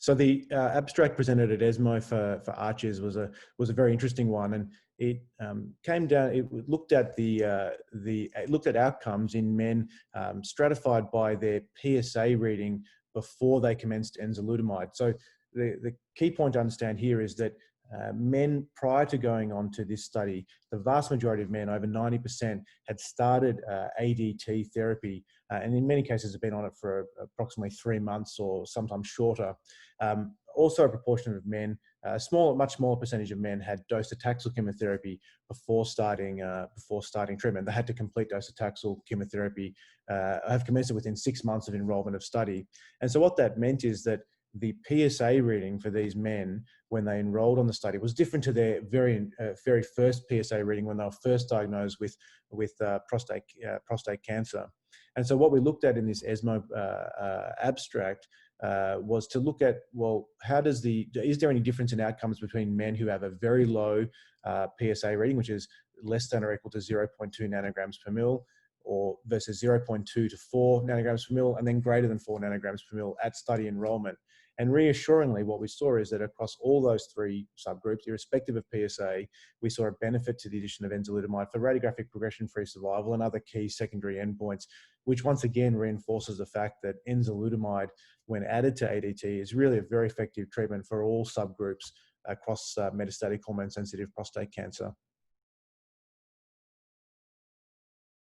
So the abstract presented at ESMO for ARCHES was a very interesting one, and it came down. It looked at it looked at outcomes in men stratified by their PSA reading before they commenced enzalutamide. So the key point to understand here is that men prior to going on to this study, the vast majority of men, over 90%, had started ADT therapy, and in many cases have been on it for approximately 3 months or sometimes shorter. Also, a proportion of men, much smaller percentage of men, had docetaxel chemotherapy before starting treatment. They had to complete docetaxel chemotherapy, have commenced it within 6 months of enrollment of study. And so what that meant is that the PSA reading for these men when they enrolled on the study was different to their very first PSA reading when they were first diagnosed with prostate cancer. And so what we looked at in this ESMO abstract was to look at, well, is there any difference in outcomes between men who have a very low PSA reading, which is less than or equal to 0.2 nanograms per mil, or versus 0.2 to 4 nanograms per mil, and then greater than 4 nanograms per mil at study enrollment. And reassuringly, what we saw is that across all those three subgroups, irrespective of PSA, we saw a benefit to the addition of enzalutamide for radiographic progression-free survival and other key secondary endpoints, which once again reinforces the fact that enzalutamide, when added to ADT, is really a very effective treatment for all subgroups across metastatic hormone-sensitive prostate cancer.